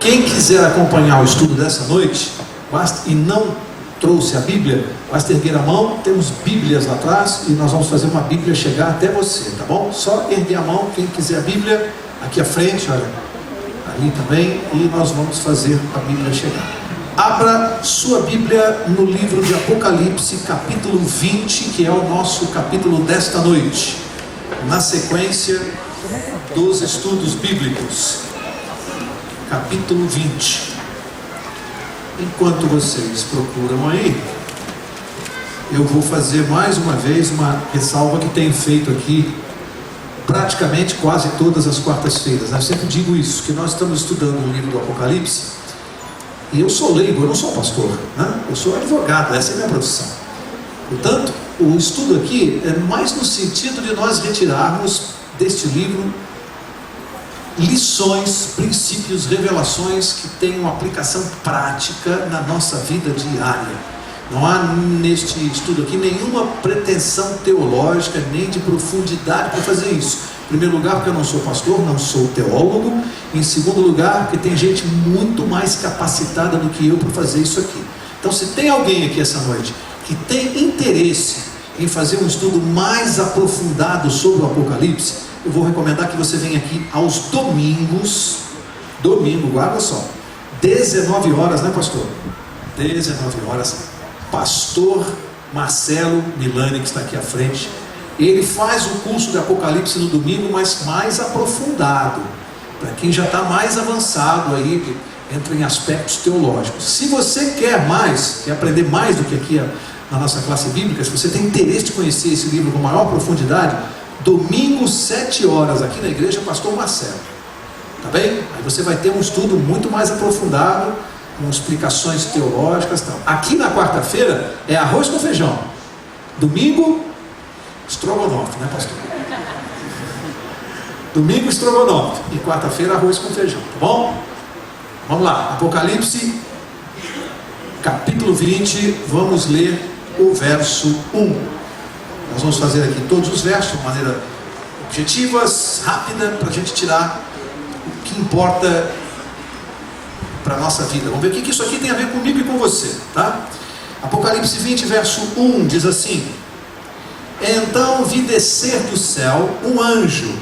Quem quiser acompanhar o estudo dessa noite, basta, e não trouxe a Bíblia, basta erguer a mão, temos Bíblias lá atrás, e nós vamos fazer uma Bíblia chegar até você, tá bom? Só erguer a mão, quem quiser a Bíblia, aqui à frente, olha, ali também, e nós vamos fazer a Bíblia chegar. Abra sua Bíblia no livro de Apocalipse, capítulo 20, que é o nosso capítulo desta noite, na sequência dos estudos bíblicos. Capítulo 20. Enquanto vocês procuram aí, eu vou fazer mais uma vez uma ressalva que tenho feito aqui praticamente quase todas as quartas-feiras. Eu sempre digo isso, que nós estamos estudando o livro do Apocalipse, e eu sou leigo, eu não sou pastor, né? Eu sou advogado, essa é a minha profissão. Portanto, o estudo aqui é mais no sentido de nós retirarmos deste livro lições, princípios, revelações que tenham aplicação prática na nossa vida diária. Não há neste estudo aqui nenhuma pretensão teológica, nem de profundidade para fazer isso. Em primeiro lugar, porque eu não sou pastor, não sou teólogo. Em segundo lugar, porque tem gente muito mais capacitada do que eu para fazer isso aqui. Então, se tem alguém aqui essa noite que tem interesse em fazer um estudo mais aprofundado sobre o Apocalipse, eu vou recomendar que você venha aqui aos domingos, guarda só, 19 horas, né, pastor? 19 horas, pastor Marcelo Milani, que está aqui à frente, ele faz o curso de Apocalipse no domingo, mas mais aprofundado, para quem já está mais avançado aí, entra em aspectos teológicos. Se você quer mais, quer aprender mais do que aqui na nossa classe bíblica, se você tem interesse de conhecer esse livro com maior profundidade, domingo 7 horas aqui na igreja Pastor Marcelo, tá bem? Aí você vai ter um estudo muito mais aprofundado, com explicações teológicas e tal. Aqui na quarta-feira é arroz com feijão, domingo estrogonofe, né, pastor? Domingo estrogonofe e quarta-feira arroz com feijão, tá bom? Vamos lá, Apocalipse capítulo 20, vamos ler o verso 1. Nós vamos fazer aqui todos os versos de maneira objetiva, rápida, para a gente tirar o que importa para a nossa vida. Vamos ver o que isso aqui tem a ver comigo e com você, tá? Apocalipse 20, verso 1, diz assim: Então vi descer do céu um anjo,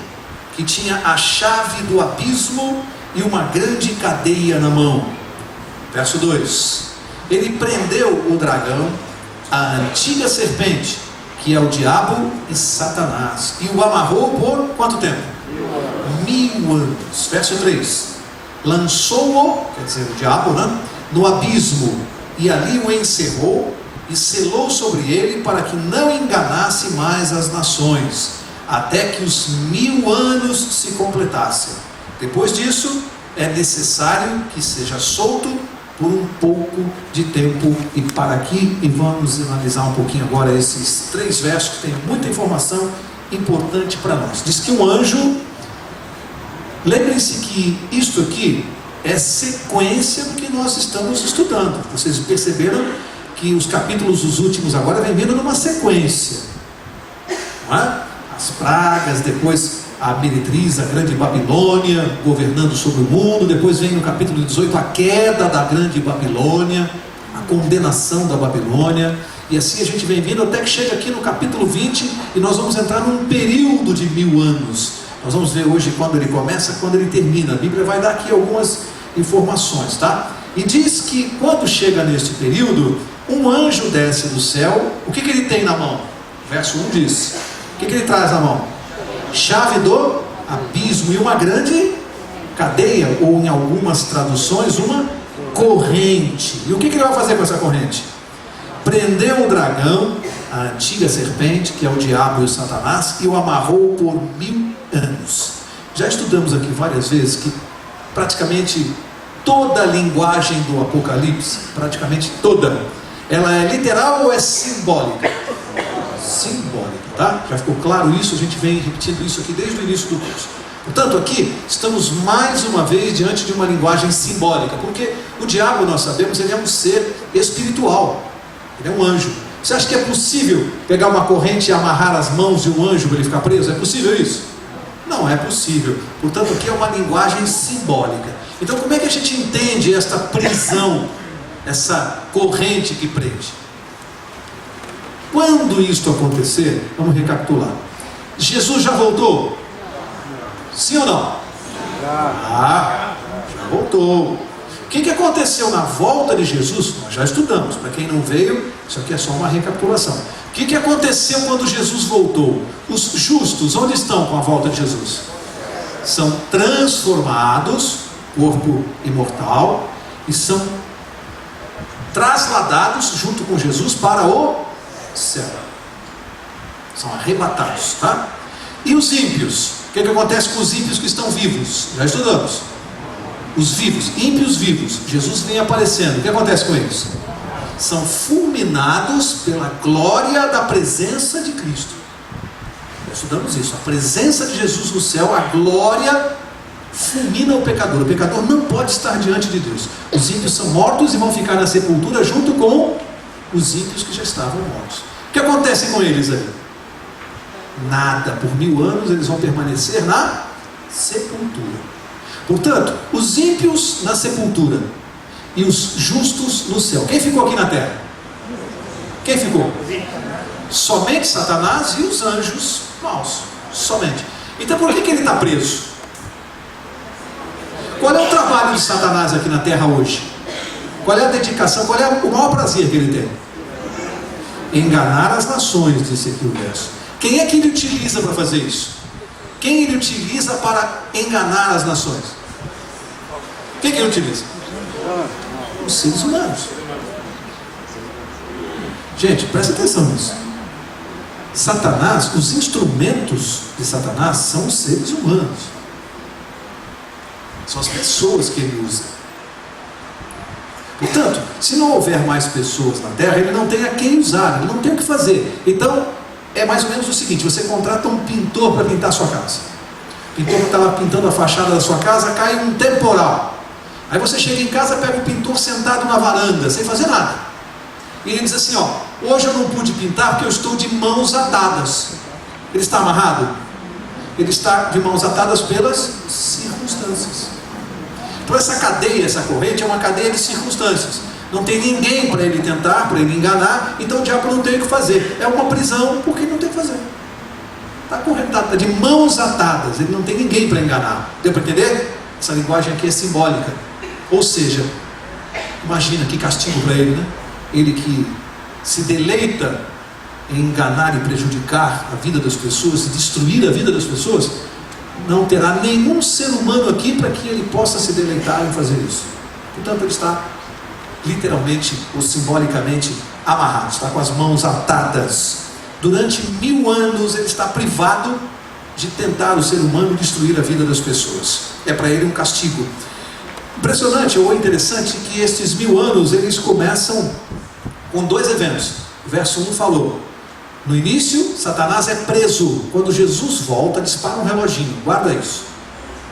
que tinha a chave do abismo e uma grande cadeia na mão. Verso 2: Ele prendeu o dragão, a antiga serpente, que é o diabo e Satanás, e o amarrou por quanto tempo? 1000 anos. Verso 3: Lançou-o, quer dizer o diabo, né, no abismo, e ali o encerrou, e selou sobre ele, para que não enganasse mais as nações, até que os 1000 anos se completassem. Depois disso, é necessário que seja solto por um pouco de tempo. E para aqui, e vamos analisar um pouquinho agora esses 3 versos que tem muita informação importante para nós. Diz que um anjo, lembrem-se que isto aqui é sequência do que nós estamos estudando. Vocês perceberam que os capítulos, os últimos agora, vem vindo numa sequência, não é? As pragas, depois a meretriz, a grande Babilônia, governando sobre o mundo. Depois vem no capítulo 18 a queda da grande Babilônia, a condenação da Babilônia, e assim a gente vem vindo até que chega aqui no capítulo 20, e nós vamos entrar num período de 1000 anos. Nós vamos ver hoje quando ele começa, quando ele termina. A Bíblia vai dar aqui algumas informações, tá? E diz que quando chega neste período, um anjo desce do céu. O que ele tem na mão? Verso 1 diz: o que ele traz na mão? Chave do abismo e uma grande cadeia, ou em algumas traduções, uma corrente. E o que ele vai fazer com essa corrente? Prendeu o dragão, a antiga serpente, que é o diabo e o Satanás, e o amarrou por 1000 anos. Já estudamos aqui várias vezes que praticamente toda a linguagem do Apocalipse, praticamente toda, ela é literal ou é simbólica? Simbólica, tá? Já ficou claro isso? A gente vem repetindo isso aqui desde o início do curso. Portanto, aqui estamos mais uma vez diante de uma linguagem simbólica, porque o diabo, nós sabemos, ele é um ser espiritual, ele é um anjo. Você acha que é possível pegar uma corrente e amarrar as mãos de um anjo para ele ficar preso? É possível isso? Não não é possível. Portanto, aqui é uma linguagem simbólica. Então, como é que a gente entende esta prisão, essa corrente que prende? Quando isto acontecer, vamos recapitular. Jesus já voltou? Sim ou não? Já voltou. O que aconteceu na volta de Jesus? Nós já estudamos. Para quem não veio, isso aqui é só uma recapitulação. O que aconteceu quando Jesus voltou? Os justos, onde estão com a volta de Jesus? São transformados, corpo imortal, e são trasladados junto com Jesus para o céu. São arrebatados, tá? E os ímpios? O que acontece com os ímpios que estão vivos? Já estudamos. Os vivos, ímpios vivos, Jesus vem aparecendo. O que acontece com eles? São fulminados pela glória da presença de Cristo. Já estudamos isso. A presença de Jesus no céu, a glória fulmina o pecador. O pecador não pode estar diante de Deus. Os ímpios são mortos e vão ficar na sepultura junto com os ímpios que já estavam mortos. O que acontece com eles aí? Nada. Por 1000 anos eles vão permanecer na sepultura. Portanto, os ímpios na sepultura e os justos no céu. Quem ficou aqui na terra? Quem ficou? Somente Satanás e os anjos maus. Somente. Então por que ele está preso? Qual é o trabalho de Satanás aqui na terra hoje? Qual é a dedicação? Qual é o maior prazer que ele tem? Enganar as nações, disse aqui o verso. Quem é que ele utiliza para fazer isso? Quem ele utiliza para enganar as nações? Quem que ele utiliza? Os seres humanos. Gente, presta atenção nisso. Satanás, os instrumentos de Satanás são os seres humanos. São as pessoas que ele usa. Portanto, se não houver mais pessoas na terra, ele não tem a quem usar, ele não tem o que fazer. Então, é mais ou menos o seguinte: você contrata um pintor para pintar a sua casa. O pintor está lá pintando a fachada da sua casa, cai um temporal. Aí você chega em casa, pega o pintor sentado na varanda, sem fazer nada. E ele diz assim: ó, hoje eu não pude pintar porque eu estou de mãos atadas. Ele está amarrado? Ele está de mãos atadas pelas circunstâncias. Então essa cadeia, essa corrente é uma cadeia de circunstâncias. Não tem ninguém para ele tentar, para ele enganar, então o diabo não tem o que fazer. É uma prisão porque não tem o que fazer. Está correndo, está de mãos atadas, ele não tem ninguém para enganar. Deu para entender? Essa linguagem aqui é simbólica. Ou seja, imagina que castigo para ele, né? Ele que se deleita em enganar e prejudicar a vida das pessoas, e destruir a vida das pessoas, não terá nenhum ser humano aqui para que ele possa se deleitar em fazer isso. Portanto, ele está literalmente ou simbolicamente amarrado, está com as mãos atadas. Durante 1000 anos ele está privado de tentar o ser humano destruir a vida das pessoas. É para ele um castigo. Impressionante ou interessante que estes 1000 anos eles começam com 2 eventos. O verso 1 falou: no início Satanás é preso. Quando Jesus volta, dispara um reloginho. Guarda isso.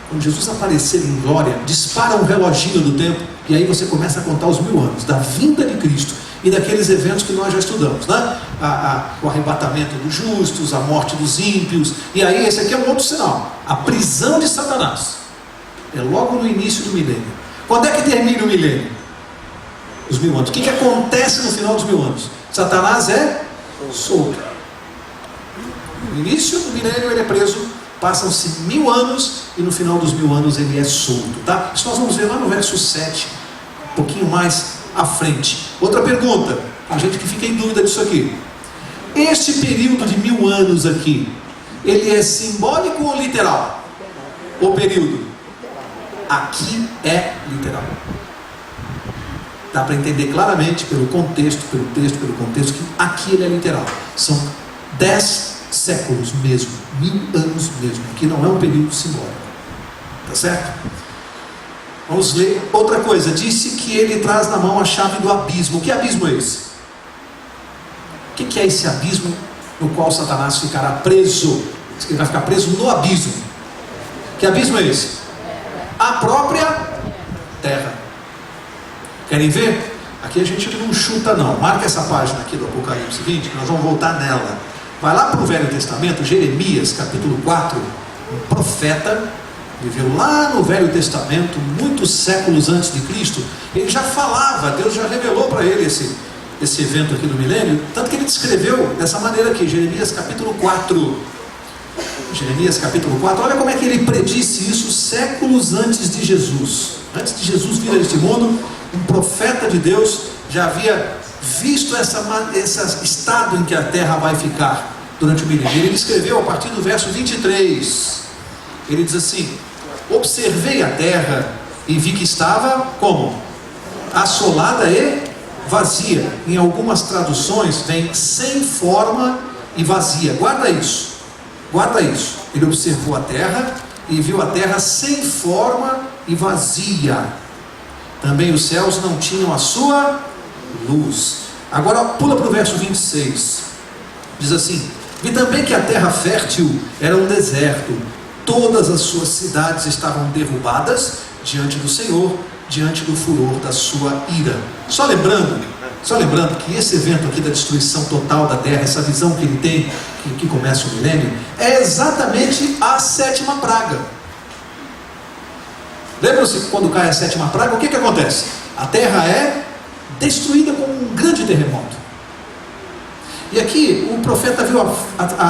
Quando Jesus aparecer em glória, dispara um reloginho do tempo, e aí você começa a contar os 1000 anos da vinda de Cristo e daqueles eventos que nós já estudamos, né? O arrebatamento dos justos, a morte dos ímpios. E aí esse aqui é um outro sinal: a prisão de Satanás. É logo no início do milênio. Quando é que termina o milênio? Os 1000 anos. O que acontece no final dos 1000 anos? Satanás é solto. No início do milênio ele é preso, passam-se 1000 anos e no final dos 1000 anos ele é solto, tá? Isso nós vamos ver lá no verso 7, um pouquinho mais à frente. Outra pergunta, tem gente que fica em dúvida disso aqui. Este período de 1000 anos aqui, ele é simbólico ou literal? O período aqui é literal. Dá para entender claramente pelo contexto, pelo texto, pelo contexto, que aqui ele é literal. São 10 séculos mesmo, 1000 anos mesmo, que não é um período simbólico. Tá certo? Vamos ler outra coisa. Disse que ele traz na mão a chave do abismo. Que abismo é esse? O que é esse abismo no qual Satanás ficará preso? Diz que ele vai ficar preso no abismo. Que abismo é esse? A própria terra. Querem ver? Aqui a gente não chuta não. Marca essa página aqui do Apocalipse 20, que nós vamos voltar nela. Vai lá para o Velho Testamento, Jeremias capítulo 4. um profeta, viveu lá no Velho Testamento, muitos séculos antes de Cristo. Ele já falava, Deus já revelou para ele esse evento aqui do milênio, tanto que ele descreveu dessa maneira aqui, Jeremias capítulo 4. Jeremias capítulo 4, olha como é que ele predisse isso séculos antes de Jesus. Antes de Jesus vir a este mundo, um profeta de Deus já havia visto esse estado em que a terra vai ficar durante o milênio. Ele escreveu a partir do verso 23. Ele diz assim: observei a terra e vi que estava como? Assolada e vazia. Em algumas traduções vem sem forma e vazia. Guarda isso. Guarda isso. Ele observou a terra e viu a terra sem forma e vazia. Também os céus não tinham a sua luz. Agora pula para o verso 26. Diz assim: vi também que a terra fértil era um deserto. Todas as suas cidades estavam derrubadas diante do Senhor, diante do furor da sua ira. Só lembrando que esse evento aqui da destruição total da terra, essa visão que ele tem, que começa o milênio, é exatamente a 7ª praga. Lembram-se que quando cai a 7ª praga, o que acontece? A terra é destruída com um grande terremoto. E aqui o profeta viu,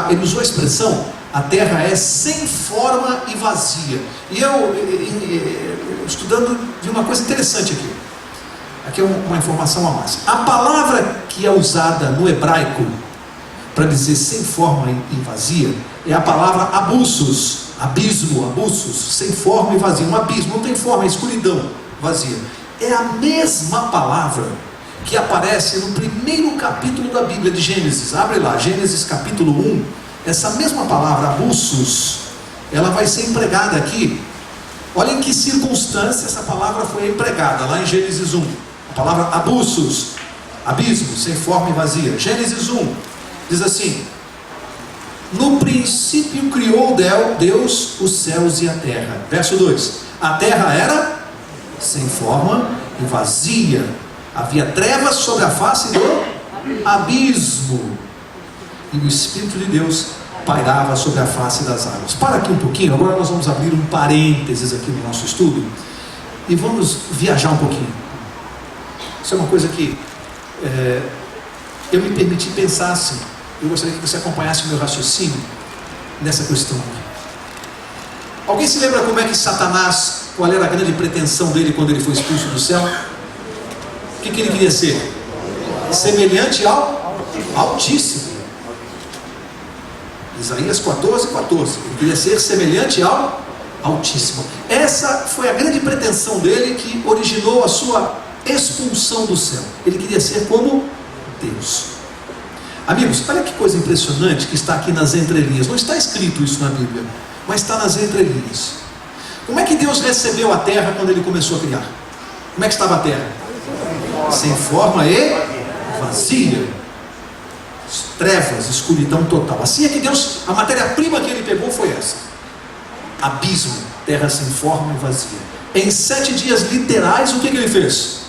ele usou a expressão: a terra é sem forma e vazia. E eu, estudando, vi uma coisa interessante aqui. Aqui é uma informação a mais. A palavra que é usada no hebraico para dizer sem forma e vazia é a palavra abusos, abismo, abusos, sem forma e vazia. Um abismo não tem forma, é escuridão, vazia. É a mesma palavra que aparece no primeiro capítulo da Bíblia de Gênesis. Abre lá, Gênesis capítulo 1. Essa mesma palavra, abusos, ela vai ser empregada aqui. Olha em que circunstância essa palavra foi empregada, lá em Gênesis 1. A palavra abusos, abismo, sem forma e vazia. Gênesis 1 diz assim: no princípio criou Deus os céus e a terra. Verso 2: a terra era sem forma e vazia, havia trevas sobre a face do abismo, e o Espírito de Deus pairava sobre a face das águas. Para aqui um pouquinho, agora nós vamos abrir um parênteses aqui no nosso estudo e vamos viajar um pouquinho. Isso é uma coisa que eu me permiti pensar assim. Eu gostaria que você acompanhasse o meu raciocínio nessa questão aqui. Alguém se lembra como é que Satanás, qual era a grande pretensão dele quando ele foi expulso do céu? O que ele queria ser? Semelhante ao Altíssimo. Isaías 14:14. Ele queria ser semelhante ao Altíssimo. Essa foi a grande pretensão dele que originou a sua expulsão do céu. Ele queria ser como Deus. Amigos, olha que coisa impressionante que está aqui nas entrelinhas. Não está escrito isso na Bíblia, mas está nas entrelinhas. Como é que Deus recebeu a terra quando ele começou a criar? Como é que estava a terra? Sem forma e vazia. Trevas, escuridão total. Assim é que Deus, a matéria-prima que ele pegou foi essa: abismo, terra sem forma e vazia. Em 7 dias literais, o que ele fez?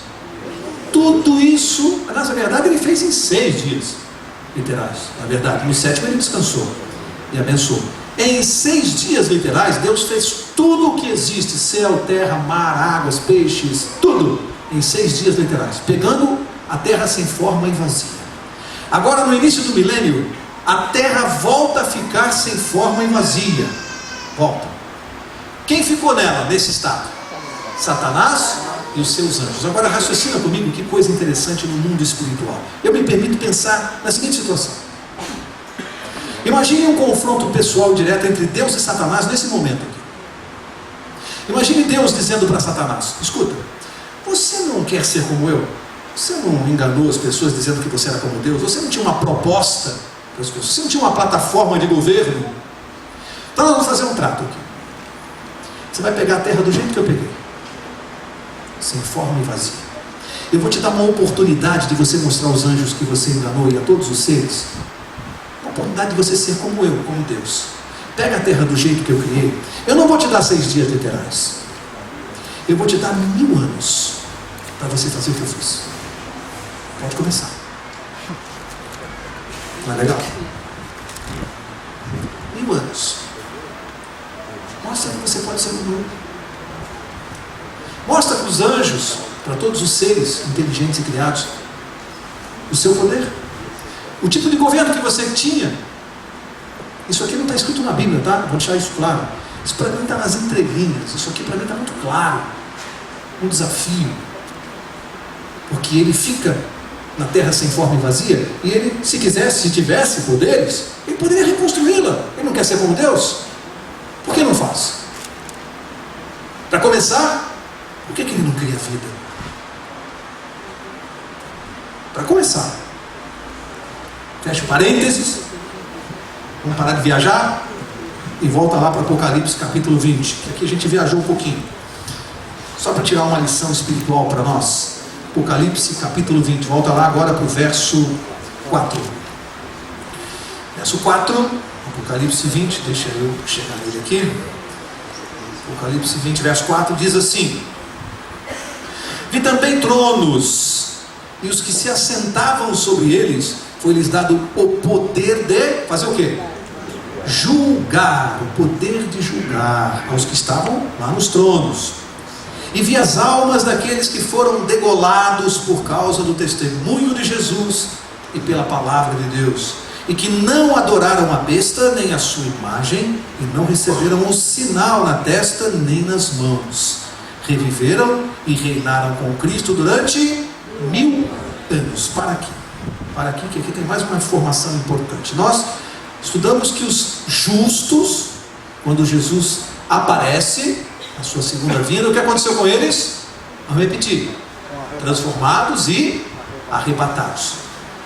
Tudo isso, na verdade ele fez em 6 dias literais. Na verdade, no 7º ele descansou e abençoou. Em 6 dias literais, Deus fez tudo o que existe: céu, terra, mar, águas, peixes, tudo em 6 dias literais, pegando a terra sem forma e vazia. Agora, no início do milênio, a terra volta a ficar sem forma e vazia. Volta. Quem ficou nela, nesse estado? Satanás e os seus anjos. Agora raciocina comigo que coisa interessante no mundo espiritual. Eu me permito pensar na seguinte situação. Imagine um confronto pessoal direto entre Deus e Satanás nesse momento aqui. Imagine Deus dizendo para Satanás: escuta, você não quer ser como eu? Você não enganou as pessoas dizendo que você era como Deus? Você não tinha uma proposta para as pessoas? Você não tinha uma plataforma de governo? Então nós vamos fazer um trato aqui. Você vai pegar a terra do jeito que eu peguei, sem forma e vazia. Eu vou te dar uma oportunidade de você mostrar aos anjos que você enganou e a todos os seres. Uma oportunidade de você ser como eu, como Deus. Pega a terra do jeito que eu criei. Eu não vou te dar 6 dias literais. Eu vou te dar 1000 anos para você fazer o que eu fiz. Pode começar. Não é legal? 1000 anos. os anjos, para todos os seres inteligentes e criados, o seu poder, o tipo de governo que você tinha. Isso aqui não está escrito na Bíblia, tá? Vou deixar isso claro. Isso para mim está nas entrelinhas. Isso aqui para mim está muito claro. Um desafio. Porque ele fica na terra sem forma e vazia, e ele, se quisesse, se tivesse poderes, ele poderia reconstruí-la. Ele não quer ser como Deus? Por que não faz? Para começar, por que ele não cria vida? Para começar, fecha parênteses, vamos parar de viajar e volta lá para Apocalipse capítulo 20, que aqui a gente viajou um pouquinho, só para tirar uma lição espiritual para nós. Apocalipse capítulo 20, volta lá agora para o verso 4. Verso 4, Apocalipse 20, deixa eu chegar nele aqui. Apocalipse 20, verso 4 diz assim: vi também tronos, e os que se assentavam sobre eles, foi-lhes dado o poder de fazer o quê? Julgar, o poder de julgar aos que estavam lá nos tronos. E vi as almas daqueles que foram degolados por causa do testemunho de Jesus e pela palavra de Deus, e que não adoraram a besta nem a sua imagem, e não receberam o sinal na testa nem nas mãos. Reviveram e reinaram com Cristo durante 1000 anos. Para aqui, que aqui tem mais uma informação importante. Nós estudamos que os justos, quando Jesus aparece, a sua segunda vinda, o que aconteceu com eles? Vamos repetir: transformados e arrebatados.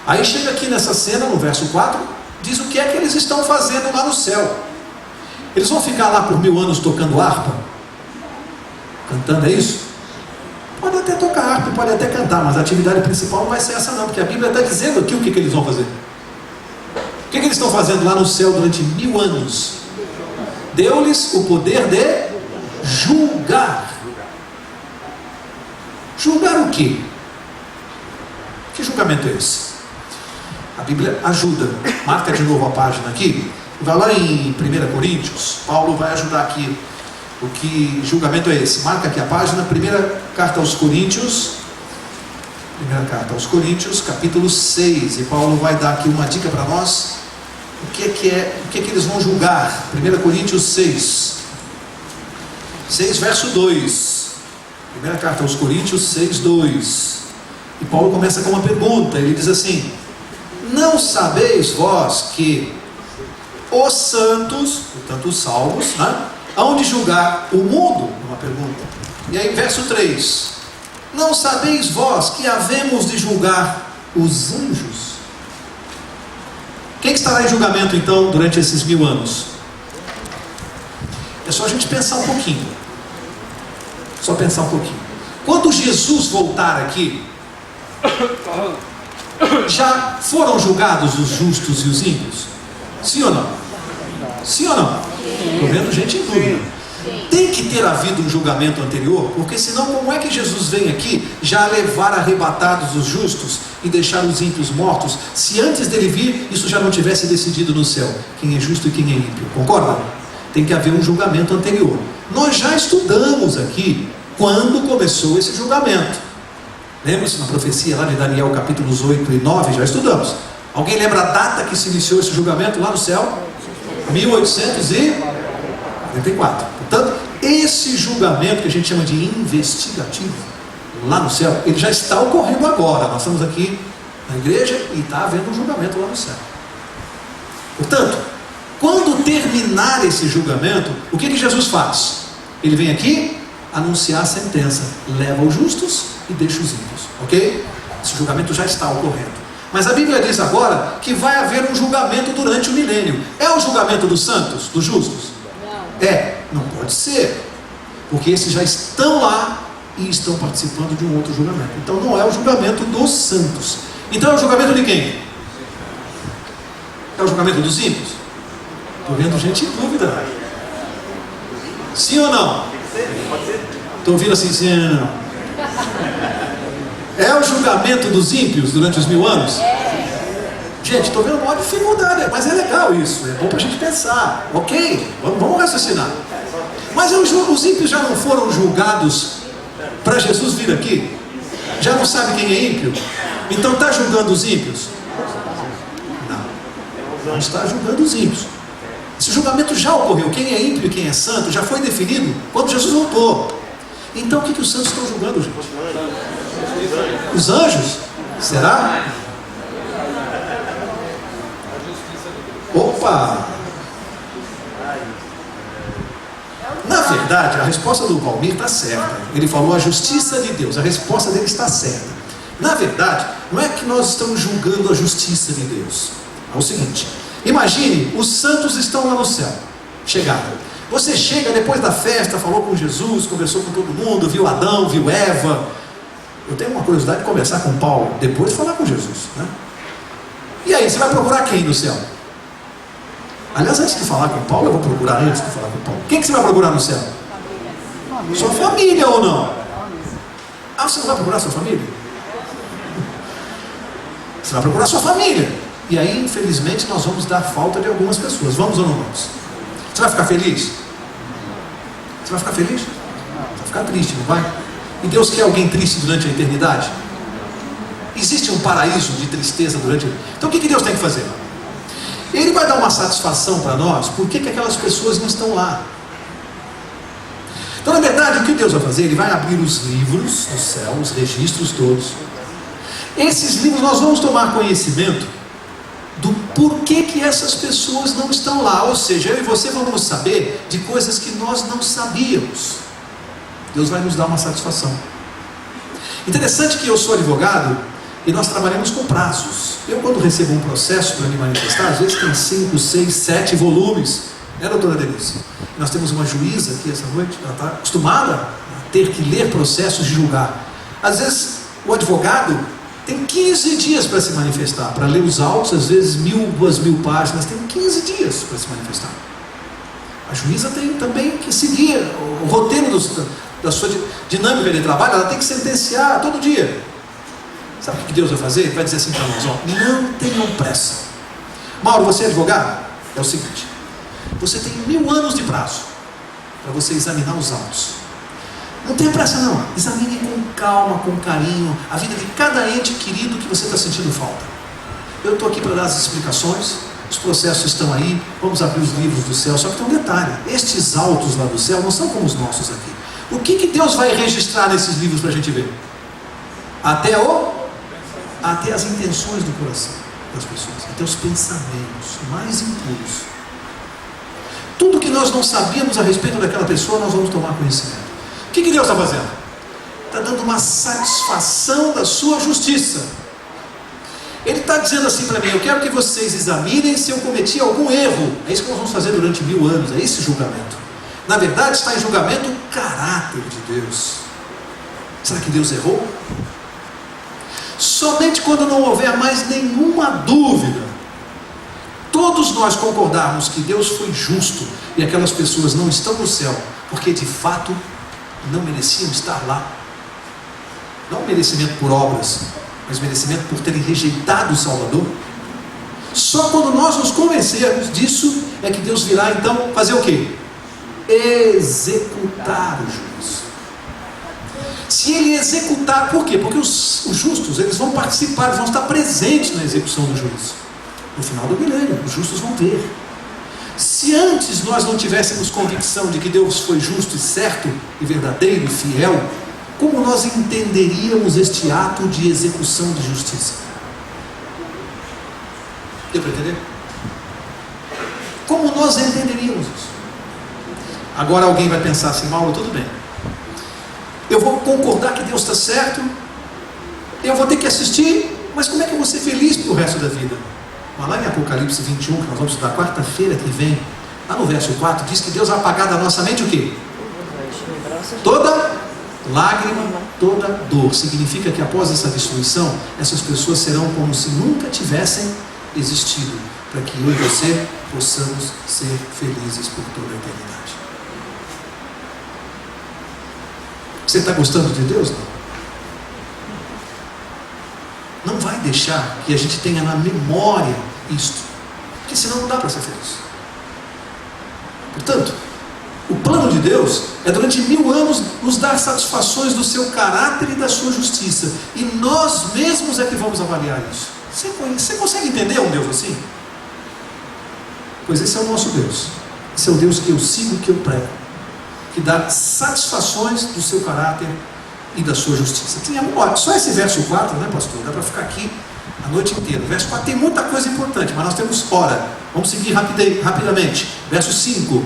Aí chega aqui nessa cena, no verso 4, diz o que é que eles estão fazendo lá no céu. Eles vão ficar lá por 1000 anos tocando harpa? Cantando, é isso? Pode até tocar harpa, pode até cantar, mas a atividade principal não vai ser essa não, porque a Bíblia está dizendo aqui o que eles vão fazer. O que eles estão fazendo lá no céu durante 1000 anos? Deu-lhes o poder de julgar. Julgar o quê? Que julgamento é esse? A Bíblia ajuda. Marca de novo a página aqui. Vai lá em 1 Coríntios. Paulo vai ajudar aqui. O que julgamento é esse? Marca aqui a página. Primeira carta aos Coríntios. Primeira carta aos Coríntios, capítulo 6. E Paulo vai dar aqui uma dica para nós. O que eles vão julgar? 1 Coríntios 6. 6 verso 2. Primeira carta aos Coríntios 6, 2. E Paulo começa com uma pergunta. Ele diz assim: não sabeis vós que os santos, portanto os salvos, né, hão de julgar o mundo? Uma pergunta. E aí verso 3: não sabeis vós que havemos de julgar os anjos? Quem estará em julgamento então durante esses 1000 anos? É só a gente pensar um pouquinho. Só pensar um pouquinho. Quando Jesus voltar aqui, já foram julgados os justos e os ímpios? Sim ou não? Sim ou não? Estou vendo gente em dúvida. Tem que ter havido um julgamento anterior, porque senão como é que Jesus vem aqui já levar arrebatados os justos e deixar os ímpios mortos, se antes dele vir isso já não tivesse decidido no céu quem é justo e quem é ímpio? Concorda? Tem que haver um julgamento anterior. Nós já estudamos aqui quando começou esse julgamento. Lembra-se na profecia lá de Daniel capítulos 8 e 9? Já estudamos. Alguém lembra a data que se iniciou esse julgamento lá no céu? 1844. Portanto, esse julgamento que a gente chama de investigativo lá no céu, ele já está ocorrendo agora. Nós estamos aqui na igreja e está havendo um julgamento lá no céu. Portanto, quando terminar esse julgamento, o que Jesus faz? Ele vem aqui anunciar a sentença, leva os justos e deixa os ímpios, ok? Esse julgamento já está ocorrendo. Mas a Bíblia diz agora que vai haver um julgamento durante o milênio. É o julgamento dos santos, dos justos? Não. Não pode ser, porque esses já estão lá e estão participando de um outro julgamento. Então não é o julgamento dos santos. Então é o julgamento de quem? É o julgamento dos ímpios? Estou vendo gente em dúvida. Sim ou não? Estou ouvindo assim, sim ou não? É o julgamento dos ímpios durante os 1000 anos? Gente, estou vendo uma maior dificuldade, mas é legal isso, é bom para a gente pensar. Ok, vamos raciocinar. Mas os ímpios já não foram julgados para Jesus vir aqui? Já não sabe quem é ímpio? Então está julgando os ímpios? Não está julgando os ímpios. Esse julgamento já ocorreu. Quem é ímpio e quem é santo já foi definido quando Jesus voltou. Então o que os santos estão julgando, gente? Os anjos? Será? Opa! Na verdade, a resposta do Valmir está certa. Ele falou a justiça de Deus. A resposta dele está certa. Na verdade, não é que nós estamos julgando a justiça de Deus. É o seguinte: imagine, os santos estão lá no céu. Chegaram. Você chega depois da festa, falou com Jesus, conversou com todo mundo, viu Adão, viu Eva. Eu tenho uma curiosidade de conversar com Paulo, depois de falar com Jesus, né? E aí, você vai procurar quem no céu? Aliás, antes de falar com Paulo, eu vou procurar antes de falar com Paulo. Quem que você vai procurar no céu? Sua família ou não? Ah, você não vai procurar sua família? Você vai procurar sua família. E aí, infelizmente, nós vamos dar falta de algumas pessoas. Vamos ou não vamos? Você vai ficar feliz? Você vai ficar feliz? Vai ficar triste, não vai? E Deus quer alguém triste durante a eternidade? Existe um paraíso de tristeza durante a... Então o que Deus tem que fazer? Ele vai dar uma satisfação para nós. Por que aquelas pessoas não estão lá? Então, na verdade, o que Deus vai fazer? Ele vai abrir os livros do céu, os registros todos. Esses livros nós vamos tomar conhecimento do porquê que essas pessoas não estão lá. Ou seja, eu e você vamos saber de coisas que nós não sabíamos. Deus vai nos dar uma satisfação. Interessante que eu sou advogado e nós trabalhamos com prazos. Eu, quando recebo um processo para me manifestar, às vezes tem 5, 6, 7 volumes, né, doutora Denise? Nós temos uma juíza aqui essa noite, ela está acostumada a ter que ler processos de julgar. Às vezes o advogado tem 15 dias para se manifestar, para ler os autos, às vezes 1.000, 2.000 páginas, tem 15 dias para se manifestar. A juíza tem também que seguir o roteiro da sua dinâmica de trabalho, ela tem que sentenciar todo dia. Sabe o que Deus vai fazer? Ele vai dizer assim para nós: ó, não tenham pressa. Mauro, você é advogado? É o seguinte: você tem 1000 anos de prazo para você examinar os autos. Não tenha pressa não, examine com calma, com carinho a vida de cada ente querido que você está sentindo falta. Eu estou aqui para dar as explicações, os processos estão aí, vamos abrir os livros do céu. Só que tem um detalhe: estes autos lá do céu não são como os nossos aqui. O que Deus vai registrar nesses livros para a gente ver? Até as intenções do coração das pessoas, até os pensamentos mais impuros. Tudo que nós não sabíamos a respeito daquela pessoa, nós vamos tomar conhecimento. O que Deus está fazendo? Está dando uma satisfação da sua justiça. Ele está dizendo assim para mim: eu quero que vocês examinem se eu cometi algum erro. É isso que nós vamos fazer durante 1000 anos, é esse julgamento. Na verdade, está em julgamento o caráter de Deus. Será que Deus errou? Somente quando não houver mais nenhuma dúvida, todos nós concordarmos que Deus foi justo e aquelas pessoas não estão no céu, porque de fato não mereciam estar lá. Não merecimento por obras, mas merecimento por terem rejeitado o Salvador. Só quando nós nos convencermos disso é que Deus virá então fazer o quê? Executar o juízo. Se ele executar, por quê? Porque os justos, eles vão participar, eles vão estar presentes na execução do juízo. No final do milênio, os justos vão ver. Se antes nós não tivéssemos convicção de que Deus foi justo e certo, e verdadeiro e fiel, como nós entenderíamos este ato de execução de justiça? Deu para entender? Como nós entenderíamos isso? Agora alguém vai pensar assim: Mauro, tudo bem, eu vou concordar que Deus está certo, eu vou ter que assistir, mas como é que eu vou ser feliz para o resto da vida? Mas lá em Apocalipse 21, que nós vamos estudar quarta-feira que vem, lá no verso 4, diz que Deus vai apagar da nossa mente o quê? Toda lágrima, toda dor. Significa que após essa destruição, essas pessoas serão como se nunca tivessem existido, para que eu e você possamos ser felizes por toda a eternidade. Você está gostando de Deus? Não vai deixar que a gente tenha na memória isto, porque senão não dá para ser feliz. Portanto, O plano de Deus é durante 1000 anos nos dar satisfações do seu caráter e da sua justiça. E nós mesmos é que vamos avaliar isso. Você consegue entender um Deus assim? Pois esse é o nosso Deus. Esse é o Deus que eu sigo, que eu prego, que dá satisfações do seu caráter e da sua justiça. Olha, só esse verso 4, né, pastor? Dá para ficar aqui a noite inteira. O verso 4 tem muita coisa importante, mas nós temos hora. Vamos seguir rapidamente. Verso 5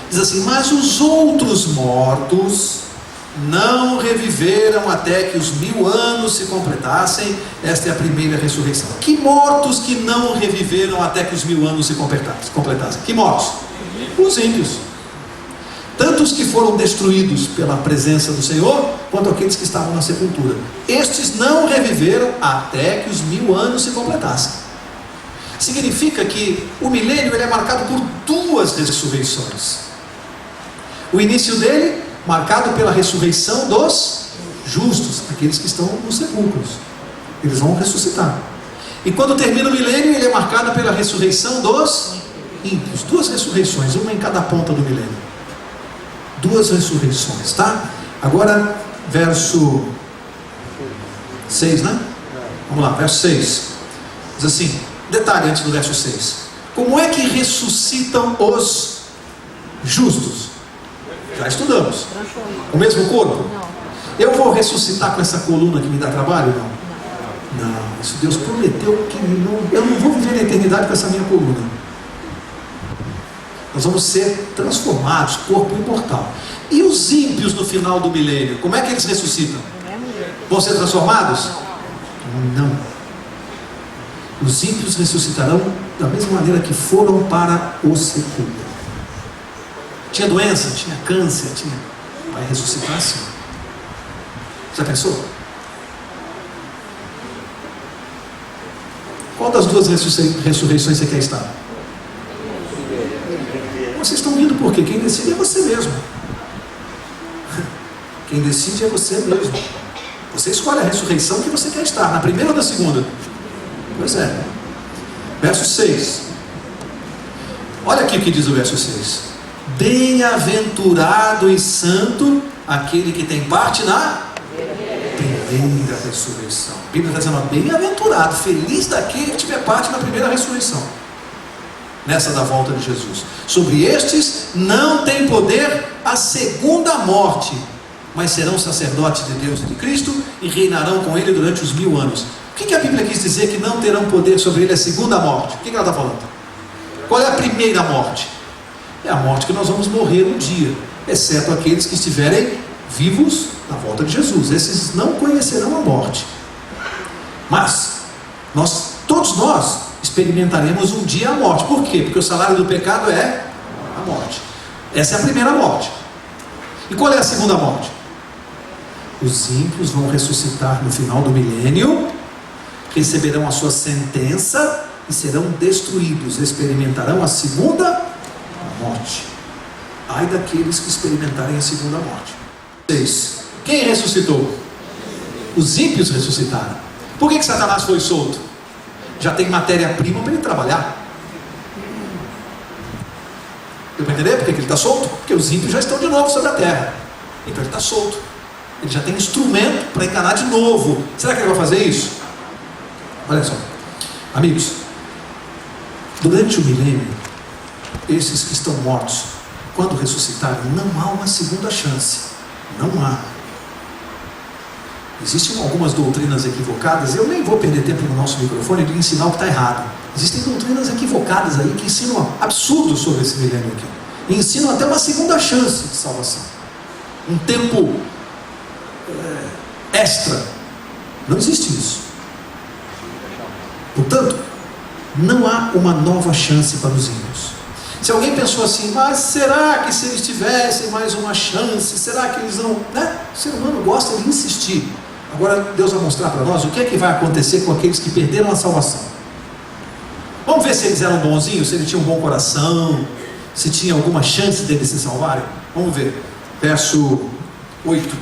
diz assim: mas os outros mortos não reviveram até que os 1000 anos se completassem. Esta é a primeira ressurreição. Que mortos que não reviveram até que os 1000 anos se completassem? Que mortos? Os ímpios. Tanto os que foram destruídos pela presença do Senhor, quanto aqueles que estavam na sepultura. Estes não reviveram até que os 1000 anos se completassem. Significa que o milênio ele é marcado por 2 ressurreições. O início dele, marcado pela ressurreição dos justos, aqueles que estão nos sepulcros. Eles vão ressuscitar. E quando termina o milênio, ele é marcado pela ressurreição dos ímpios. 2 ressurreições, uma em cada ponta do milênio. 2 ressurreições, tá? Agora, verso 6, né? Vamos lá, verso 6. Diz assim, detalhe antes do verso 6. Como é que ressuscitam os justos? Já estudamos. O mesmo corpo? Eu vou ressuscitar com essa coluna que me dá trabalho? Não. Não, isso Deus prometeu que eu não vou viver na eternidade com essa minha coluna. Nós vamos ser transformados, corpo imortal. E os ímpios no final do milênio, como é que eles ressuscitam? Vão ser transformados? Não. Os ímpios ressuscitarão da mesma maneira que foram para o sepulcro. Tinha doença, tinha câncer, vai ressuscitar assim. Já pensou? Qual das 2 ressurreições você quer estar? Vocês estão rindo por quê? Quem decide é você mesmo. Quem decide é você mesmo. Você escolhe a ressurreição que você quer estar, na primeira ou na segunda? Pois é. Verso 6. Olha aqui o que diz o verso 6. Bem-aventurado e santo aquele que tem parte na primeira ressurreição. A Bíblia está dizendo, bem-aventurado, feliz daquele que tiver parte na primeira ressurreição. Nessa da volta de Jesus. Sobre estes não tem poder a segunda morte, mas serão sacerdotes de Deus e de Cristo e reinarão com ele durante os 1000 anos. O que a Bíblia quis dizer que não terão poder sobre ele a segunda morte? O que ela está falando? Qual é a primeira morte? É a morte que nós vamos morrer um dia, exceto aqueles que estiverem vivos na volta de Jesus. Esses não conhecerão a morte. Mas todos nós experimentaremos um dia a morte. Por quê? Porque o salário do pecado é a morte. Essa é a primeira morte. E qual é a segunda morte? Os ímpios vão ressuscitar no final do milênio, receberão a sua sentença e serão destruídos, experimentarão a segunda morte. Ai daqueles que experimentarem a segunda morte. 6. Quem ressuscitou? Os ímpios ressuscitaram. Por que Satanás foi solto? Já tem matéria-prima para ele trabalhar. Deu para entender por que ele está solto? Porque os ímpios já estão de novo sobre a terra. Então ele está solto. Ele já tem instrumento para enganar de novo. Será que ele vai fazer isso? Olha só, amigos, durante o milênio, esses que estão mortos, quando ressuscitarem, não há uma segunda chance. Não há. Existem algumas doutrinas equivocadas. Eu nem vou perder tempo no nosso microfone de ensinar o que está errado. Existem doutrinas equivocadas aí que ensinam absurdos sobre esse milênio aqui. E ensinam até uma segunda chance de salvação. Um tempo extra. Não existe isso. Portanto, não há uma nova chance para os ímpios. Se alguém pensou assim, mas será que se eles tivessem mais uma chance, será que eles não... Né? O ser humano gosta de insistir. Agora Deus vai mostrar para nós o que é que vai acontecer com aqueles que perderam a salvação. Vamos ver se eles eram bonzinhos, se eles tinham um bom coração, se tinha alguma chance deles se salvarem. Vamos ver, verso 8.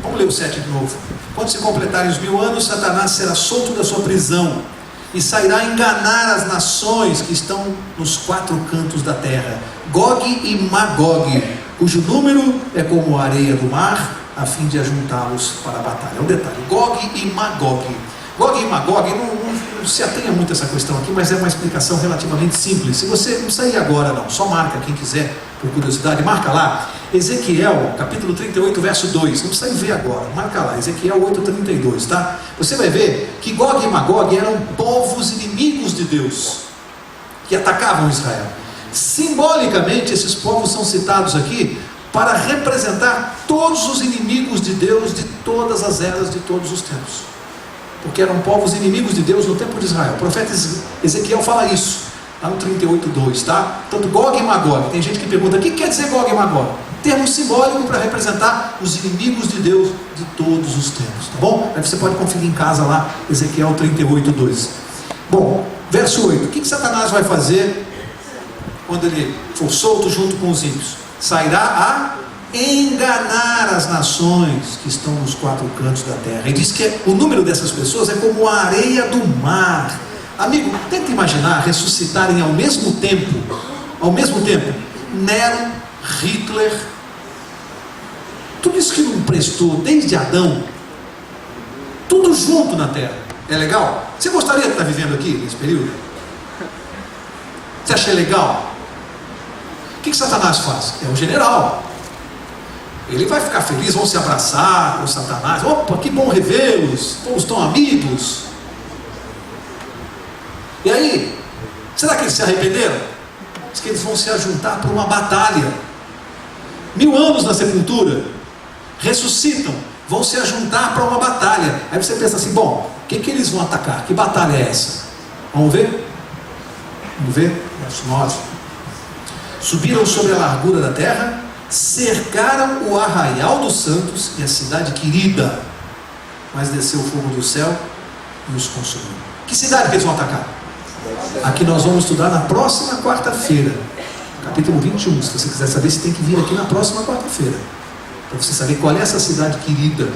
Vamos ler o 7 de novo. Quando se completarem os 1000 anos, Satanás será solto da sua prisão e sairá enganar as nações que estão nos quatro cantos da terra, Gog e Magog, cujo número é como a areia do mar, a fim de ajuntá-los para a batalha. É um detalhe, Gog e Magog. Gog e Magog, não se atenha muito a essa questão aqui, mas é uma explicação relativamente simples. Se você não sair agora não, só marca, quem quiser, por curiosidade, marca lá, Ezequiel, capítulo 38, verso 2, não precisa ver agora, marca lá, Ezequiel 8:32, tá? Você vai ver que Gog e Magog eram povos inimigos de Deus, que atacavam Israel. Simbolicamente, esses povos são citados aqui para representar todos os inimigos de Deus de todas as eras, de todos os tempos, porque eram povos inimigos de Deus no tempo de Israel. O profeta Ezequiel fala isso, lá no 38:2, tá? Tanto Gog e Magog, tem gente que pergunta, o que quer dizer Gog e Magog? Termo simbólico para representar os inimigos de Deus de todos os tempos, tá bom? Aí você pode conferir em casa lá, Ezequiel 38:2. Bom, verso 8, o que Satanás vai fazer quando ele for solto junto com os ímpios? Sairá a enganar as nações que estão nos quatro cantos da terra. E diz que o número dessas pessoas é como a areia do mar. Amigo, tenta imaginar ressuscitarem ao mesmo tempo, Nero, Hitler, tudo isso que não prestou desde Adão, tudo junto na terra. É legal? Você gostaria de estar vivendo aqui nesse período? Você acha legal? O que Satanás faz? É o general. Ele vai ficar feliz, vão se abraçar com Satanás. Opa, que bom revê-los, todos tão amigos. E aí, será que eles se arrependeram? Diz que eles vão se ajuntar para uma batalha. 1000 anos na sepultura, ressuscitam, vão se ajuntar para uma batalha. Aí você pensa assim, bom, o que eles vão atacar? Que batalha é essa? Vamos ver? Vamos ver? Verso 9. Subiram sobre a largura da terra, cercaram o arraial dos santos e a cidade querida, mas desceu o fogo do céu e os consumiu. Que cidade que eles vão atacar? Aqui nós vamos estudar na próxima quarta-feira, capítulo 21. Se você quiser saber, você tem que vir aqui na próxima quarta-feira, para você saber qual é essa cidade querida,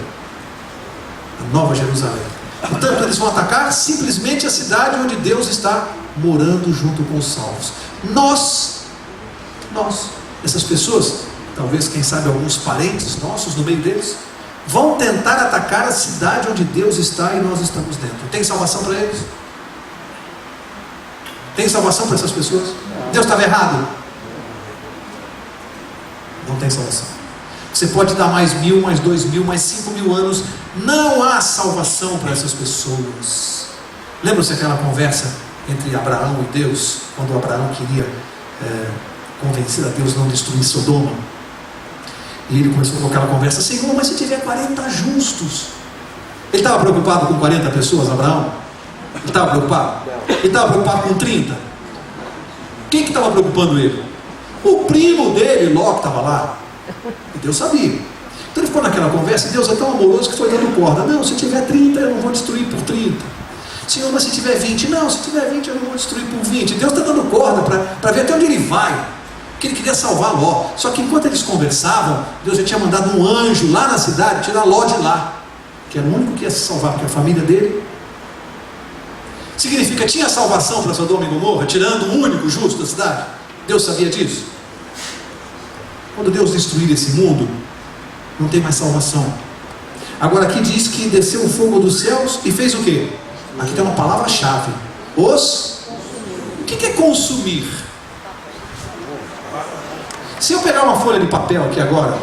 a Nova Jerusalém. Portanto, eles vão atacar simplesmente a cidade onde Deus está morando junto com os salvos. Nós, essas pessoas, talvez, quem sabe, alguns parentes nossos no meio deles, vão tentar atacar a cidade onde Deus está e nós estamos dentro. Tem salvação para eles? Tem salvação para essas pessoas? Deus estava errado? Não tem salvação. Você pode dar mais 1000, mais 2000, mais 5000 anos, não há salvação para essas pessoas. Lembra-se aquela conversa entre Abraão e Deus, quando Abraão queria convencer a Deus não destruir Sodoma? E ele começou com aquela conversa, Senhor, mas se tiver 40 justos? Ele estava preocupado com 40 pessoas, Abraão? Ele estava preocupado? Ele estava preocupado com 30? Quem que estava preocupando ele? O primo dele, Ló, que estava lá. E Deus sabia. Então ele ficou naquela conversa, e Deus é tão amoroso que foi dando corda. Não, se tiver 30 eu não vou destruir por 30. Senhor, mas se tiver 20? Não, se tiver 20 eu não vou destruir por 20. Deus está dando corda para ver até onde ele vai, porque ele queria salvar Ló. Só que enquanto eles conversavam, Deus já tinha mandado um anjo lá na cidade tirar Ló de lá, que era o único que ia se salvar, porque a família dele. Significa, tinha salvação para Sodoma e Gomorra, tirando o único justo da cidade? Deus sabia disso? Quando Deus destruir esse mundo, não tem mais salvação. Agora aqui diz que desceu o fogo dos céus e fez o quê? Aqui tem uma palavra-chave. O que é consumir? Se eu pegar uma folha de papel aqui agora,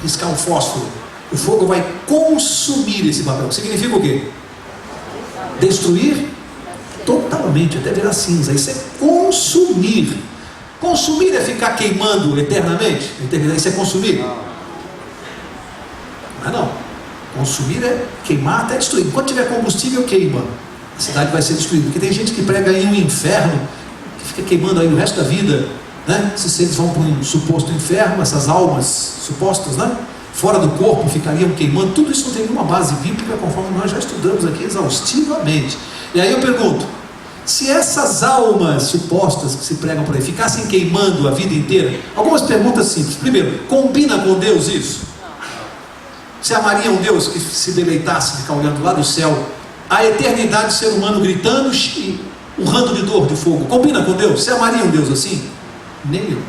riscar um fósforo, o fogo vai consumir esse papel. Significa o quê? Destruir totalmente, até virar cinza. Isso é consumir. Consumir é ficar queimando eternamente? Isso é consumir? Não é não. Consumir é queimar até destruir. Enquanto tiver combustível, queima. A cidade vai ser destruída. Porque tem gente que prega aí um inferno, que fica queimando aí o resto da vida, né? Se eles vão para um suposto inferno, essas almas supostas, né? Fora do corpo ficariam queimando. Tudo isso não tem nenhuma base bíblica, conforme nós já estudamos aqui exaustivamente. E aí eu pergunto, se essas almas supostas que se pregam por aí ficassem queimando a vida inteira, algumas perguntas simples. Primeiro, combina com Deus isso? Você amaria um Deus que se deleitasse, ficar olhando lá do céu, a eternidade do ser humano gritando e urrando de dor, de fogo. Combina com Deus? Você amaria um Deus assim? Nem eu.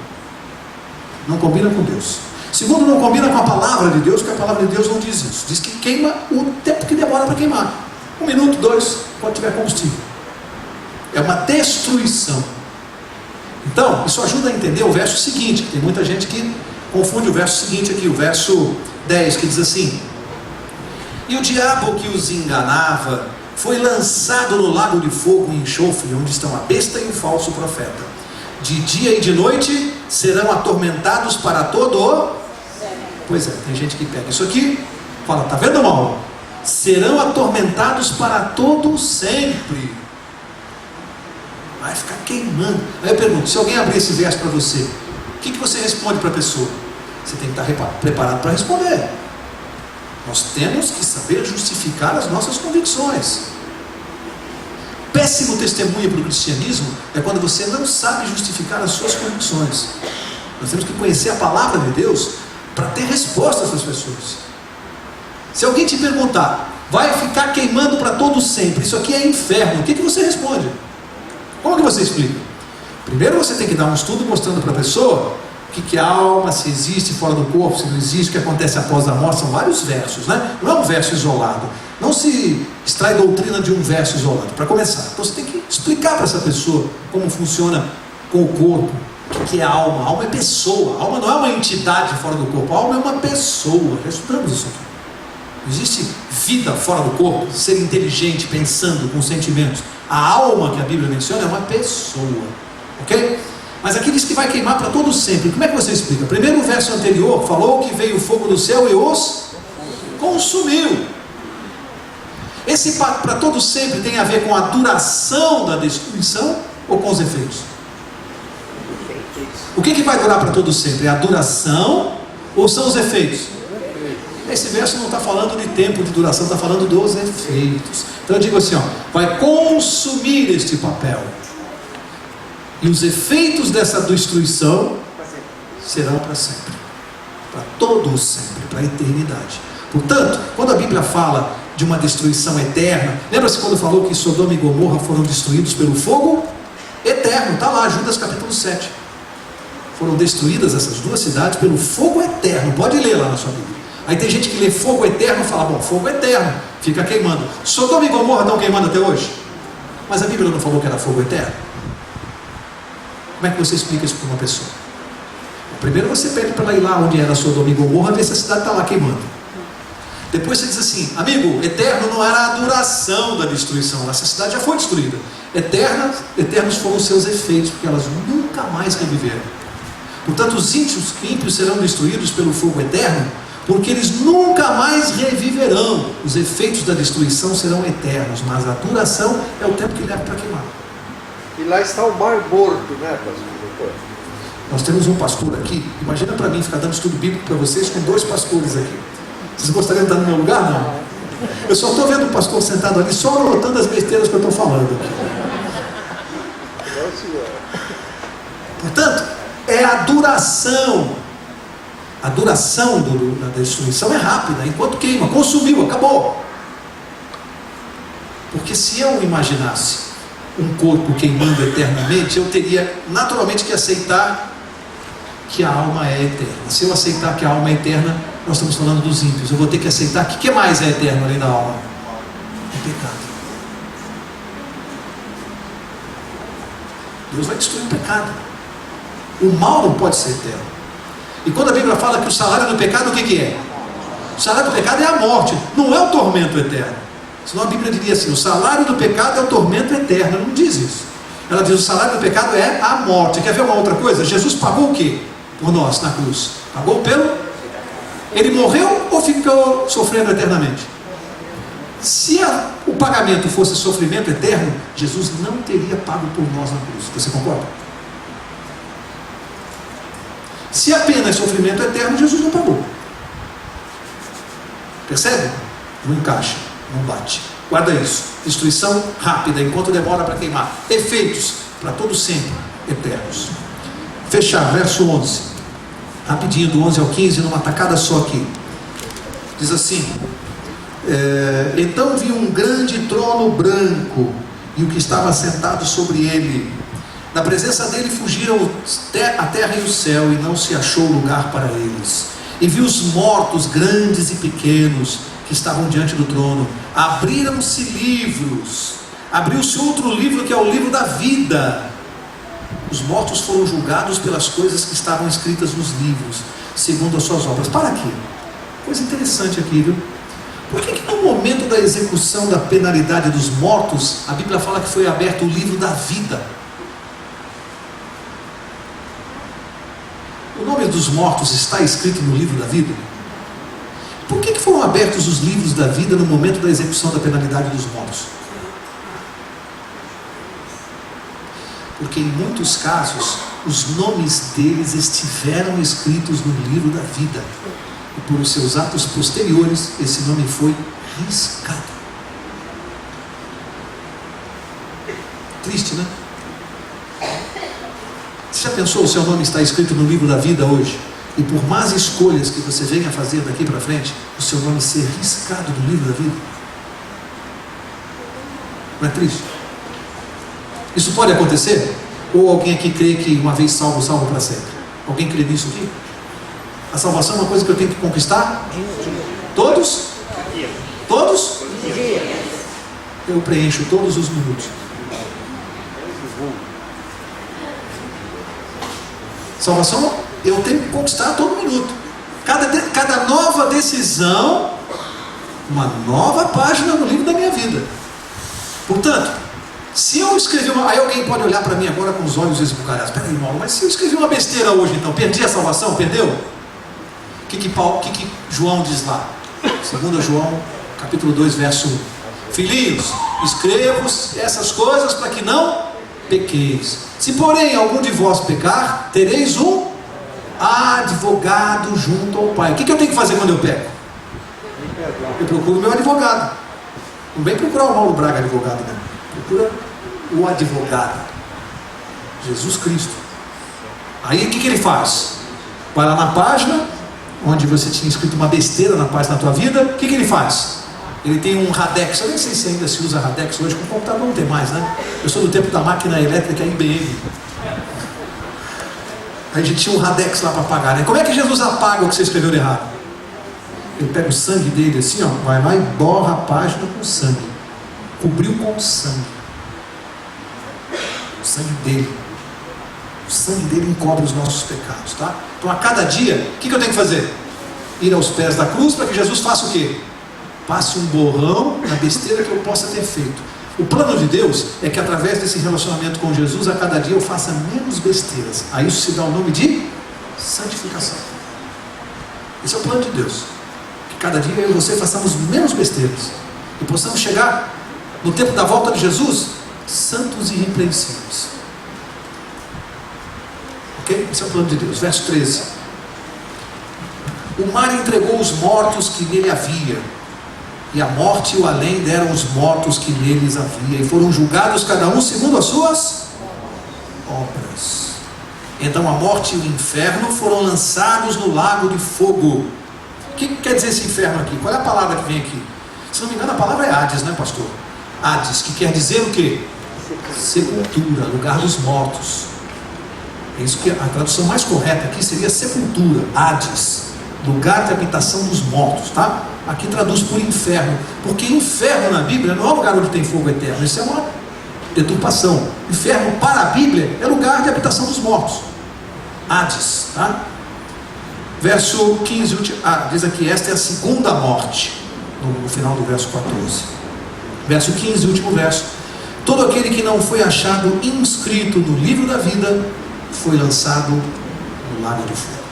Não combina com Deus. Segundo, não combina com a palavra de Deus, porque a palavra de Deus não diz isso. Diz que queima o tempo que demora para queimar. 1 minuto, 2, quando tiver combustível. É uma destruição. Então, isso ajuda a entender o verso seguinte. Tem muita gente que confunde o verso seguinte aqui, o verso 10, que diz assim: e o diabo que os enganava foi lançado no lago de fogo e enxofre, onde estão a besta e o falso profeta. De dia e de noite serão atormentados para todo o... Pois é, tem gente que pega isso aqui, fala, tá vendo, mal? Serão atormentados para todo sempre. Vai ficar queimando. Aí eu pergunto, se alguém abrir esse verso para você, o que você responde para a pessoa? Você tem que estar preparado para responder. Nós temos que saber justificar as nossas convicções. Péssimo testemunho para o cristianismo é quando você não sabe justificar as suas convicções. Nós temos que conhecer a palavra de Deus para ter respostas para as pessoas. Se alguém te perguntar, vai ficar queimando para todo sempre, isso aqui é inferno, o que você responde? Como que você explica? Primeiro você tem que dar um estudo mostrando para a pessoa o que é alma, se existe fora do corpo, se não existe, o que acontece após a morte. São vários versos, né? Não é um verso isolado. Não se extrai doutrina de um verso isolado, para começar. Então você tem que explicar para essa pessoa como funciona com o corpo, o que é alma. A alma é pessoa, a alma não é uma entidade fora do corpo, a alma é uma pessoa. Já estudamos isso aqui. Não existe vida fora do corpo, ser inteligente, pensando, com sentimentos. A alma que a Bíblia menciona é uma pessoa, ok? Mas aqui diz que vai queimar para todo sempre. Como é que você explica? Primeiro, o verso anterior falou que veio o fogo do céu e os consumiu. Esse para todo sempre tem a ver com a duração da destruição ou com os efeitos? O que vai durar para todo sempre? É a duração ou são os efeitos? Esse verso não está falando de tempo de duração, está falando dos efeitos. Então eu digo assim, ó, vai consumir este papel. E os efeitos dessa destruição serão para sempre. Para todo sempre, para a eternidade. Portanto, quando a Bíblia fala de uma destruição eterna, lembra-se quando falou que Sodoma e Gomorra foram destruídos pelo fogo eterno? Está lá, Judas capítulo 7. Foram destruídas essas duas cidades pelo fogo eterno. Pode ler lá na sua Bíblia. Aí tem gente que lê fogo eterno e fala, bom, fogo eterno, fica queimando. Sodoma e Gomorra estão queimando até hoje? Mas a Bíblia não falou que era fogo eterno? Como é que você explica isso para uma pessoa? Primeiro você pede para ela ir lá onde era Sodoma e Gomorra, ver se a cidade está lá queimando. Depois você diz assim, amigo, eterno não era a duração da destruição, essa cidade já foi destruída. Eternos foram os seus efeitos, porque elas nunca mais reviveram. Portanto, os ímpios serão destruídos pelo fogo eterno, porque eles nunca mais reviverão. Os efeitos da destruição serão eternos, mas a duração é o tempo que leva para queimar. E lá está o Mar Morto, né, pastor? Nós temos um pastor aqui. Imagina para mim ficar dando estudo bíblico para vocês com 2 pastores aqui. Vocês gostariam de estar no meu lugar? Não. Eu só estou vendo o pastor sentado ali, só anotando as besteiras que eu estou falando. Portanto, é a duração. A duração da destruição é rápida, enquanto queima, consumiu, acabou. Porque se eu imaginasse um corpo queimando eternamente, eu teria naturalmente que aceitar que a alma é eterna. Se eu aceitar que a alma é eterna, nós estamos falando dos ímpios. Eu vou ter que aceitar que o que mais é eterno além da alma? O pecado. Deus vai destruir o pecado. O mal não pode ser eterno. E quando a Bíblia fala que o salário do pecado, o que é? O salário do pecado é a morte, não é o tormento eterno. Senão a Bíblia diria assim, o salário do pecado é o tormento eterno. Ela não diz isso. Ela diz, o salário do pecado é a morte. Quer ver uma outra coisa? Jesus pagou o quê? Por nós, na cruz. Pagou pelo... Ele morreu ou ficou sofrendo eternamente? Se o pagamento fosse sofrimento eterno, Jesus não teria pago por nós na cruz. Você concorda? Se a pena é sofrimento eterno, Jesus não pagou. Percebe? Não encaixa, não bate. Guarda isso. Destruição rápida, enquanto demora para queimar. Efeitos, para todo sempre, eternos. Fechar, verso 11. Rapidinho, do 11 ao 15, numa tacada só aqui. Diz assim: Então vi um grande trono branco e o que estava sentado sobre ele. Da presença dele fugiram a terra e o céu, e não se achou lugar para eles. E vi os mortos, grandes e pequenos, que estavam diante do trono. Abriram-se livros. Abriu-se outro livro, que é o livro da vida. Os mortos foram julgados pelas coisas que estavam escritas nos livros, segundo as suas obras. Para aqui. Coisa interessante aqui, viu? Por que no momento da execução da penalidade dos mortos, a Bíblia fala que foi aberto o livro da vida? O nome dos mortos está escrito no livro da vida? Por que foram abertos os livros da vida no momento da execução da penalidade dos mortos? Porque em muitos casos, os nomes deles estiveram escritos no livro da vida. E por os seus atos posteriores, esse nome foi riscado. Triste, né? Você já pensou o seu nome está escrito no livro da vida hoje? E por más escolhas que você venha fazer daqui para frente, o seu nome ser riscado no livro da vida? Não é triste? Isso pode acontecer? Ou alguém aqui crê que uma vez salvo, salvo para sempre? Alguém crê nisso aqui? A salvação é uma coisa que eu tenho que conquistar? Todos? Todos? Eu preencho todos os minutos. Salvação eu tenho que conquistar a todo minuto. Cada nova decisão, uma nova página no livro da minha vida. Portanto, se eu escrevi uma... Aí alguém pode olhar para mim agora com os olhos esbugalhados. Espera aí, Mauro, mas se eu escrevi uma besteira hoje, então, perdi a salvação? Perdeu? O que João diz lá? 2 João, capítulo 2, verso 1. Filhinhos, escrevo-vos essas coisas para que não pequeis. Se porém algum de vós pecar, tereis um advogado junto ao Pai. O que eu tenho que fazer quando eu peco? Eu procuro o meu advogado. Não vem procurar o Mauro Braga advogado, né? Procura o advogado, Jesus Cristo. Aí o que ele faz? Vai lá na página onde você tinha escrito uma besteira na página da tua vida. O que ele faz? Ele tem um Radex. Eu nem sei se ainda se usa Radex hoje, com o computador não tem mais, né? Eu sou do tempo da máquina elétrica IBM. A gente tinha um Radex lá para apagar, né? Como é que Jesus apaga o que você escreveu de errado? Ele pega o sangue dele assim, ó, vai lá e borra a página com sangue. Cobriu com sangue. O sangue dele. O sangue dele encobre os nossos pecados, tá? Então a cada dia, o que eu tenho que fazer? Ir aos pés da cruz para que Jesus faça o quê? Passe um borrão na besteira que eu possa ter feito. O plano de Deus é que através desse relacionamento com Jesus, a cada dia eu faça menos besteiras. A isso se dá o nome de santificação. Esse é o plano de Deus. Que cada dia eu e você façamos menos besteiras. E possamos chegar no tempo da volta de Jesus, santos e irrepreensíveis. Ok? Esse é o plano de Deus. Verso 13. O mar entregou os mortos que nele havia, e a morte e o além deram os mortos que neles havia, e foram julgados cada um segundo as suas obras. Então a morte e o inferno foram lançados no lago de fogo. O que quer dizer esse inferno aqui? Qual é a palavra que vem aqui? Se não me engano, a palavra é Hades, né, pastor? Hades, que quer dizer o quê? Sepultura, lugar dos mortos. É isso que a tradução mais correta aqui seria sepultura, Hades, lugar de habitação dos mortos, tá? Aqui traduz por inferno, porque inferno na Bíblia não é um lugar onde tem fogo eterno, isso é uma deturpação. Inferno para a Bíblia é lugar de habitação dos mortos, Hades, tá? Verso 15, diz aqui, esta é a segunda morte, no final do verso 14. Verso 15, último verso. Todo aquele que não foi achado inscrito no livro da vida foi lançado no lago de fogo.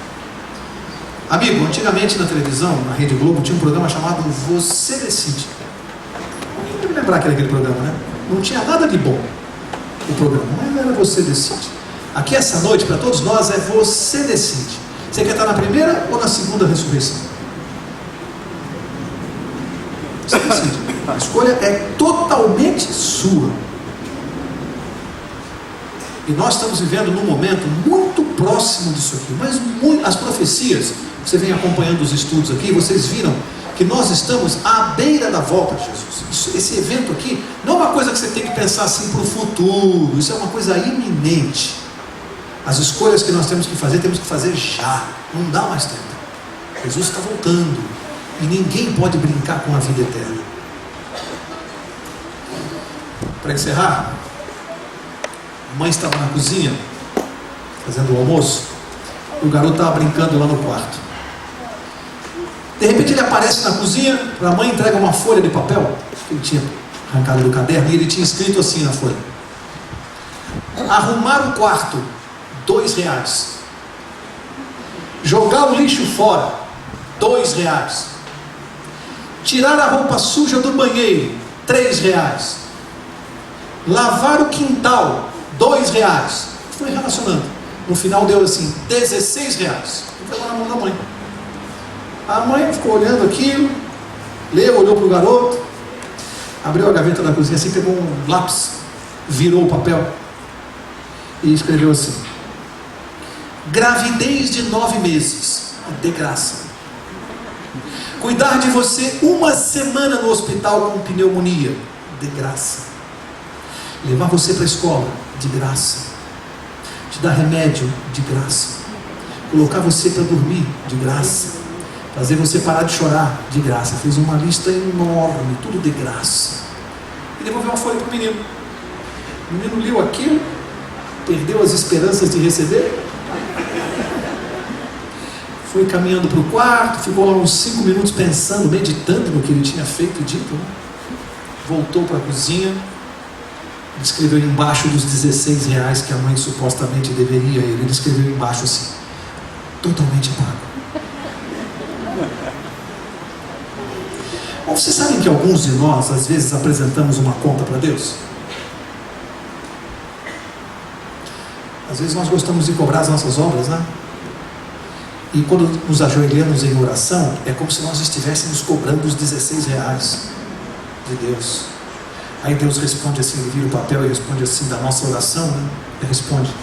Amigo, antigamente na televisão, na Rede Globo, tinha um programa chamado Você Decide. Alguém deve lembrar que era aquele programa, né? Não tinha nada de bom o programa, mas era Você Decide. Aqui essa noite, para todos nós, é Você Decide. Você quer estar na primeira ou na segunda ressurreição? Você decide. A escolha é totalmente sua. E nós estamos vivendo num momento muito próximo disso aqui. Mas as profecias, você vem acompanhando os estudos aqui, vocês viram que nós estamos à beira da volta de Jesus. Esse evento aqui não é uma coisa que você tem que pensar assim para o futuro, isso é uma coisa iminente. As escolhas que nós temos que fazer já, não dá mais tempo. Jesus está voltando e ninguém pode brincar com a vida eterna. Para encerrar, a mãe estava na cozinha fazendo o almoço e o garoto estava brincando lá no quarto. De repente ele aparece na cozinha, a mãe entrega uma folha de papel que ele tinha arrancado do caderno e ele tinha escrito assim na folha: arrumar o quarto, R$2. Jogar o lixo fora, R$2. Tirar a roupa suja do banheiro, R$3. Lavar o quintal, R$2. Foi relacionando. No final deu assim, R$16. E pegou na mão da mãe. A mãe ficou olhando aquilo, leu, olhou para o garoto, abriu a gaveta da cozinha assim, pegou um lápis, virou o papel e escreveu assim: gravidez de 9 meses, de graça. Cuidar de você 1 semana no hospital com pneumonia, de graça. Levar você para a escola, de graça. Te dar remédio, de graça. Colocar você para dormir, de graça. Fazer você parar de chorar, de graça. Fez uma lista enorme, tudo de graça. E devolveu uma folha para o menino. O menino leu aquilo, perdeu as esperanças de receber, foi caminhando para o quarto, ficou lá uns 5 minutos pensando, meditando no que ele tinha feito e dito, né? Voltou para a cozinha, escreveu embaixo dos R$16 que a mãe supostamente deveria ele escreveu embaixo assim: totalmente pago. Bom, vocês sabem que alguns de nós às vezes apresentamos uma conta para Deus? Às vezes nós gostamos de cobrar as nossas obras, né? E quando nos ajoelhamos em oração, é como se nós estivéssemos cobrando os R$16 de Deus. Aí Deus responde assim, ele vira o papel e responde assim da nossa oração, né? Ele responde: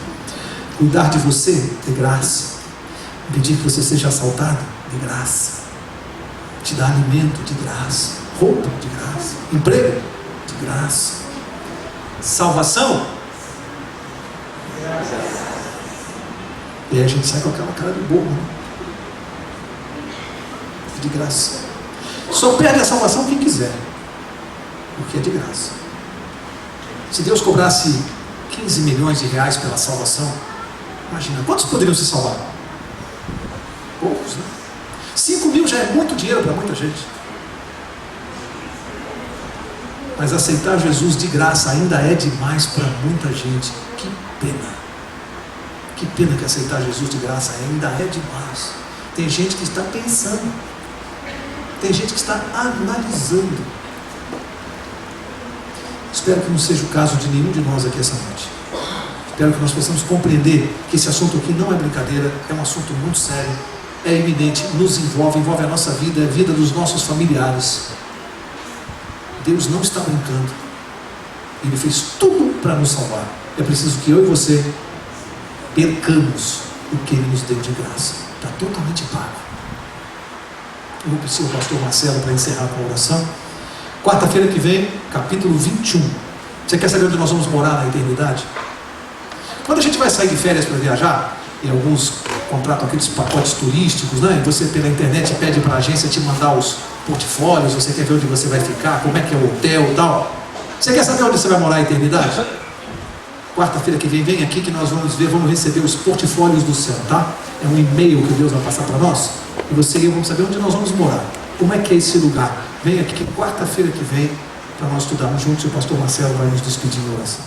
cuidar de você, de graça. Pedir que você seja assaltado, de graça. Te dar alimento, de graça. Roupa, de graça. Emprego, de graça. Salvação, e aí a gente sai com aquela cara de bobo, né? De graça. Só perde a salvação quem quiser, porque é de graça. Se Deus cobrasse R$15 milhões pela salvação, imagina, quantos poderiam se salvar? Poucos, né? 5 mil já é muito dinheiro para muita gente. Mas aceitar Jesus de graça ainda é demais para muita gente. Que pena. Que pena que aceitar Jesus de graça ainda é demais. Tem gente que está pensando. Tem gente que está analisando. Espero que não seja o caso de nenhum de nós aqui essa noite. Espero que nós possamos compreender que esse assunto aqui não é brincadeira, é um assunto muito sério, é iminente, nos envolve a nossa vida, a vida dos nossos familiares. Deus não está brincando. Ele fez tudo para nos salvar. É preciso que eu e você percamos o que Ele nos deu de graça. Está totalmente pago. Eu vou pedir ao pastor Marcelo para encerrar com a oração. Quarta-feira que vem, capítulo 21. Você quer saber onde nós vamos morar na eternidade? Quando a gente vai sair de férias para viajar, e alguns contratam aqueles pacotes turísticos, né? E você pela internet pede para a agência te mandar os portfólios, você quer ver onde você vai ficar, como é que é o hotel e tal. Você quer saber onde você vai morar na eternidade? Quarta-feira que vem, vem aqui que nós vamos receber os portfólios do céu, tá? É um e-mail que Deus vai passar para nós, e você e eu vamos saber onde nós vamos morar. Como é que é esse lugar? Vem aqui quarta-feira que vem para nós estudarmos juntos, e o pastor Marcelo vai nos despedir em oração.